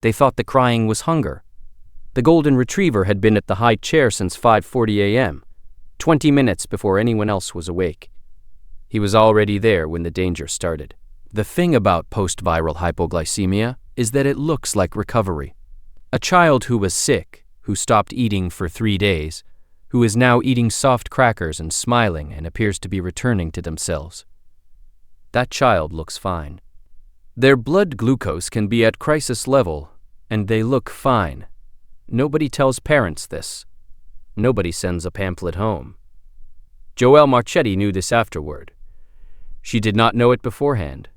They thought the crying was hunger. The golden retriever had been at the high chair since 5:40 a.m., 20 minutes before anyone else was awake. He was already there when the danger started. The thing about post-viral hypoglycemia is that it looks like recovery. A child who was sick, who stopped eating for 3 days, who is now eating soft crackers and smiling and appears to be returning to themselves. That child looks fine. Their blood glucose can be at crisis level, and they look fine. Nobody tells parents this. Nobody sends a pamphlet home. Joelle Marchetti knew this afterward. She did not know it beforehand.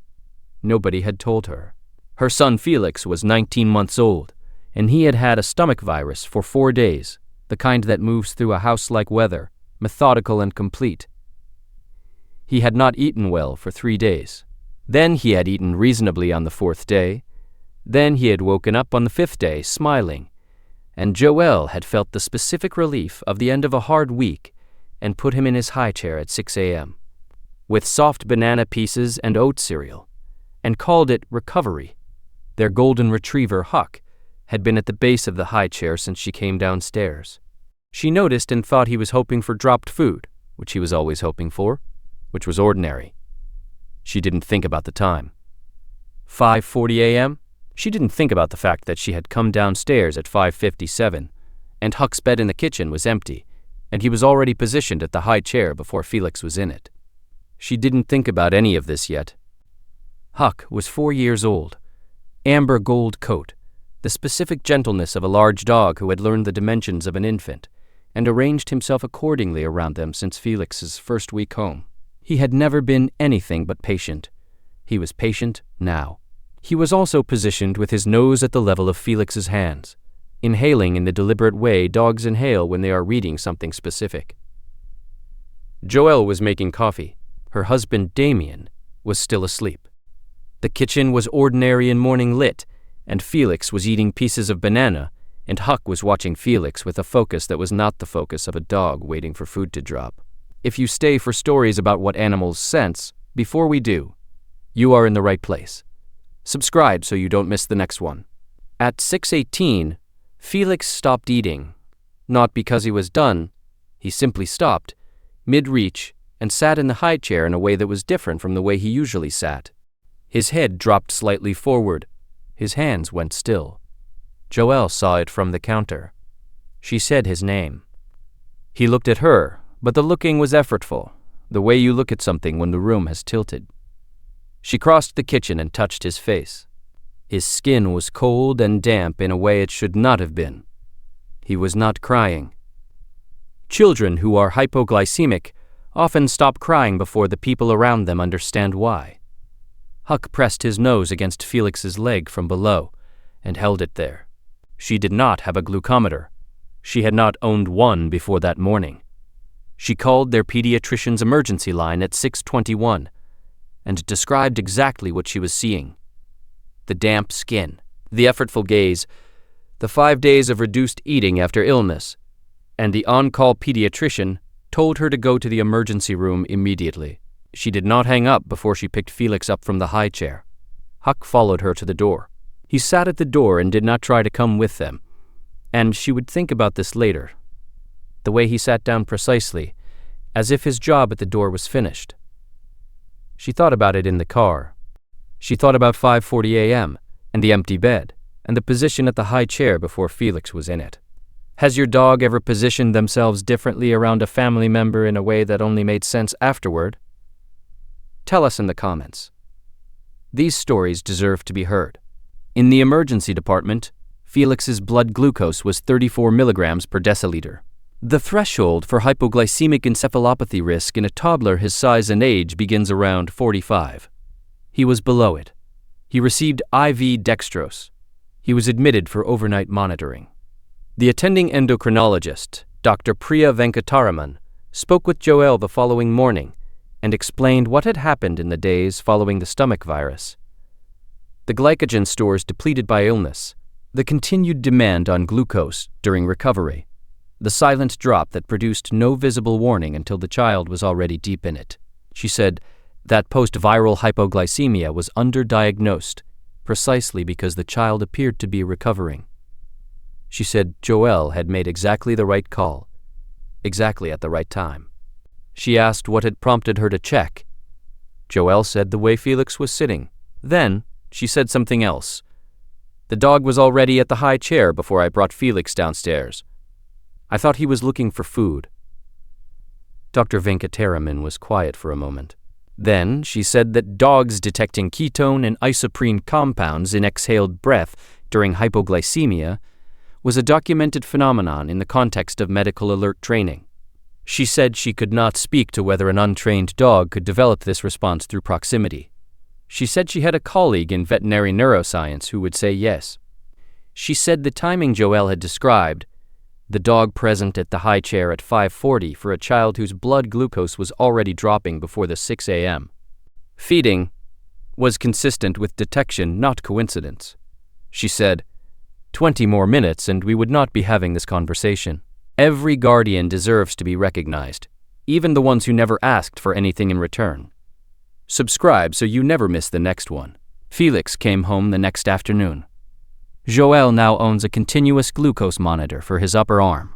Nobody had told her. Her son Felix was 19 months old, and he had had a stomach virus for 4 days, the kind that moves through a house-like weather, methodical and complete. He had not eaten well for 3 days. Then he had eaten reasonably on the 4th day. Then he had woken up on the 5th day, smiling, and Joelle had felt the specific relief of the end of a hard week and put him in his high chair at 6 a.m. with soft banana pieces and oat cereal, and called it recovery. Their golden retriever, Huck, had been at the base of the high chair since she came downstairs. She noticed and thought he was hoping for dropped food, which he was always hoping for, which was ordinary. She didn't think about the time. 5:40 a.m.? She didn't think about the fact that she had come downstairs at 5:57, and Huck's bed in the kitchen was empty, and he was already positioned at the high chair before Felix was in it. She didn't think about any of this yet. Huck was 4 years old. Amber gold coat, the specific gentleness of a large dog who had learned the dimensions of an infant, and arranged himself accordingly around them since Felix's first week home. He had never been anything but patient. He was patient now. He was also positioned with his nose at the level of Felix's hands, inhaling in the deliberate way dogs inhale when they are reading something specific. Joelle was making coffee. Her husband, Damien, was still asleep. The kitchen was ordinary and morning lit, and Felix was eating pieces of banana, and Huck was watching Felix with a focus that was not the focus of a dog waiting for food to drop. If you stay for stories about what animals sense, before we do, you are in the right place. Subscribe so you don't miss the next one. At 6:18, Felix stopped eating. Not because he was done, he simply stopped, mid-reach, and sat in the high chair in a way that was different from the way he usually sat. His head dropped slightly forward. His hands went still. Joelle saw it from the counter. She said his name. He looked at her, but the looking was effortful, the way you look at something when the room has tilted. She crossed the kitchen and touched his face. His skin was cold and damp in a way it should not have been. He was not crying. Children who are hypoglycemic often stop crying before the people around them understand why. Huck pressed his nose against Felix's leg from below and held it there. She did not have a glucometer. She had not owned one before that morning. She called their pediatrician's emergency line at 6:21 and described exactly what she was seeing. The damp skin, the effortful gaze, the 5 days of reduced eating after illness, and the on-call pediatrician told her to go to the emergency room immediately. She did not hang up before she picked Felix up from the high chair. Huck followed her to the door. He sat at the door and did not try to come with them, and she would think about this later. The way he sat down precisely, as if his job at the door was finished. She thought about it in the car. She thought about 5:40 a.m. and the empty bed, and the position at the high chair before Felix was in it. Has your dog ever positioned themselves differently around a family member in a way that only made sense afterward? Tell us in the comments. These stories deserve to be heard. In the emergency department, Felix's blood glucose was 34 milligrams per deciliter. The threshold for hypoglycemic encephalopathy risk in a toddler his size and age begins around 45. He was below it. He received IV dextrose. He was admitted for overnight monitoring. The attending endocrinologist, Dr. Priya Venkataraman, spoke with Joelle the following morning and explained what had happened in the days following the stomach virus. The glycogen stores depleted by illness, the continued demand on glucose during recovery, the silent drop that produced no visible warning until the child was already deep in it. She said that post-viral hypoglycemia was underdiagnosed, precisely because the child appeared to be recovering. She said Joelle had made exactly the right call, exactly at the right time. She asked what had prompted her to check. Joelle said the way Felix was sitting. Then she said something else. The dog was already at the high chair before I brought Felix downstairs. I thought he was looking for food. Dr. Venkataraman was quiet for a moment. Then she said that dogs detecting ketone and isoprene compounds in exhaled breath during hypoglycemia was a documented phenomenon in the context of medical alert training. She said she could not speak to whether an untrained dog could develop this response through proximity. She said she had a colleague in veterinary neuroscience who would say yes. She said the timing Joelle had described, the dog present at the high chair at 5:40 for a child whose blood glucose was already dropping before the 6 a.m. feeding, was consistent with detection, not coincidence. She said, 20 more minutes and we would not be having this conversation. Every guardian deserves to be recognized, even the ones who never asked for anything in return. Subscribe so you never miss the next one. Felix came home the next afternoon. Joelle now owns a continuous glucose monitor for his upper arm.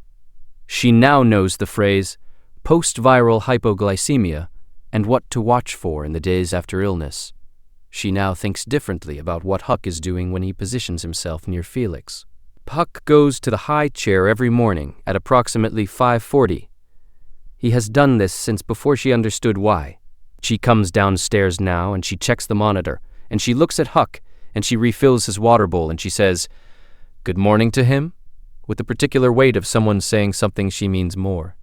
She now knows the phrase post-viral hypoglycemia and what to watch for in the days after illness. She now thinks differently about what Huck is doing when he positions himself near Felix. Huck goes to the high chair every morning at approximately 5:40. He has done this since before she understood why. She comes downstairs now and she checks the monitor, and she looks at Huck, and she refills his water bowl, and she says, "Good morning" to him, with the particular weight of someone saying something she means more,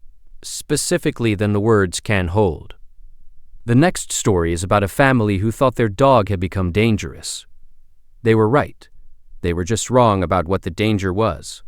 specifically than the words can hold. The next story is about a family who thought their dog had become dangerous. They were right. They were just wrong about what the danger was.